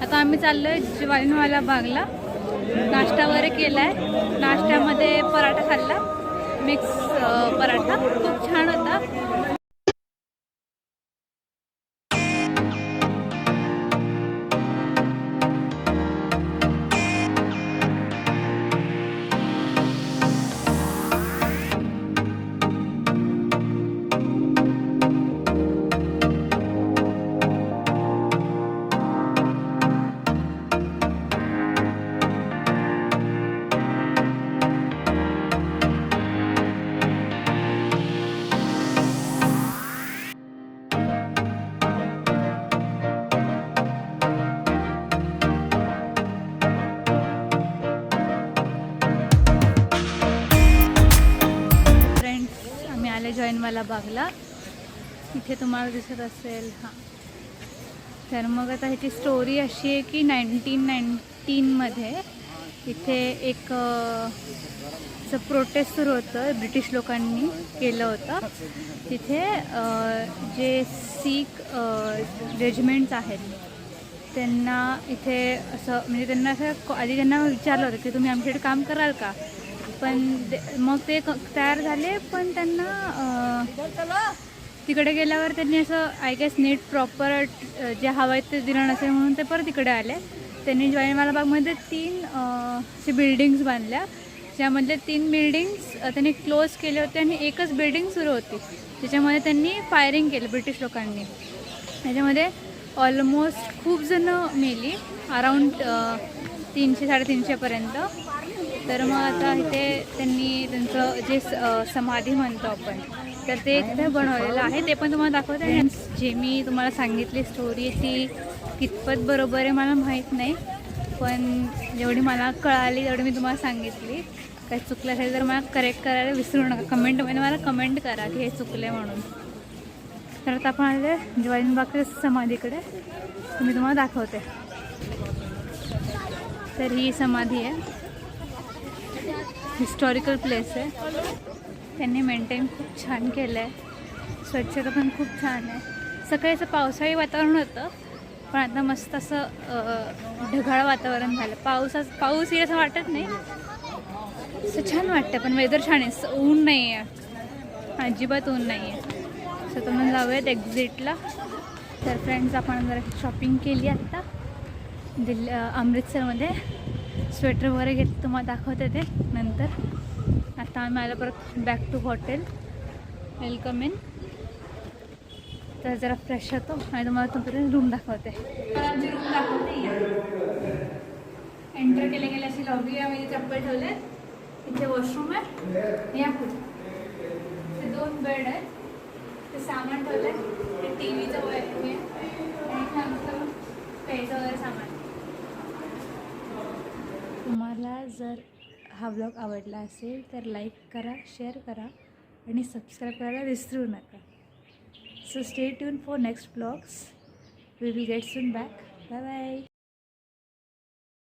आता आम्ही चाललोय ज्वारीनवाला बागला. नाश्ता वगैरे केलाय. नाश्त्यामध्ये पराठा खाल्ला, मिक्स पराठा खूप छान होता. ज्वारीनवाला बागला. इथे तुम्हाला दिसत असेल. हां, तर मग आता ह्याची स्टोरी अशी आहे की 1919मध्ये इथे एक प्रोटेस्ट सुरू होतं, ब्रिटिश लोकांनी केलं होतं. तिथे जे सीख रेजिमेंट्स आहेत त्यांना इथे असं म्हणजे त्यांना असं आधी त्यांना विचारलं होतं की तुम्ही आमच्याकडे काम कराल का, पण मग ते तयार झाले. पण त्यांना तिकडे गेल्यावर त्यांनी असं आय गेस नीट प्रॉपर जे हवं आहे ते दिलं नसेल म्हणून ते परत तिकडे आले. त्यांनी ज्वारीनवाला बागमध्ये 3 असे बिल्डिंग्स बांधल्या, ज्यामधले 3 बिल्डिंग्स त्यांनी क्लोज केले होते आणि एकच बिल्डिंग सुरू होती. त्याच्यामध्ये त्यांनी फायरिंग केलं ब्रिटिश लोकांनी. त्याच्यामध्ये ऑलमोस्ट खूप जणं मेली, अराऊंड 300-350पर्यंत. तर मग आता इथे त्यांनी त्यांचं जे समाधी म्हणतो आपण, तर ते तिथे बनवलेलं आहे. ते पण तुम्हाला दाखवते. आणि जे मी तुम्हाला सांगितली स्टोरी ती कितपत बरोबर आहे मला माहीत नाही, पण जेवढी मला कळाली तेवढी मी तुम्हाला सांगितली. काही चुकलं असेल तर मला करेक्ट करायला विसरू नका. कमेंटमध्ये मला कमेंट करा की हे चुकले म्हणून. तर आता आपण आले ज्वारीनबाग समाधीकडे. मी तुम्हाला दाखवते. तर ही समाधी आहे, हिस्टॉरिकल प्लेस आहे. त्यांनी मेंटेन खूप छान केलं आहे. स्वच्छता पण खूप छान आहे. सकाळी असं पावसाळी वातावरण होतं, पण आता मस्त असं ढगाळ वातावरण झालं. पाऊस येईल असं वाटत नाही, असं छान वाटतं. पण वेदर छान आहे, ऊन नाही आहे, अजिबात ऊन नाही आहे. सो तुम्ही जाऊयात एक्झिटला. तर फ्रेंड्स, आपण जरा शॉपिंग केली आत्ता अमृतसरमध्ये. स्वेटर वगैरे घेतलं, तुम्हाला दाखवते ते नंतर. आता आम्ही आलो परत back to hotel. Welcome in. तर जरा फ्रेश होतो आणि तुम्हाला तुमच्याकडे रूम दाखवते. आमची रूम दाखवते. एंटर केले गेले अशी लॉबी आहे. आम्ही चप्पल ठेवले. इथे वॉशरूम आहे. या पुढे ते 2 बेड आहेत. ते सामान ठेवलं आहे. ते टी व्हीचं वगैरे आणि आमचं पेचं वगैरे सामान. तुम्हाला जर हा व्लॉग आवडला असेल तर लाईक करा, शेअर करा आणि सबस्क्राईब करायला विसरू नका. So stay tune for next vlogs. We will get soon back. Bye bye.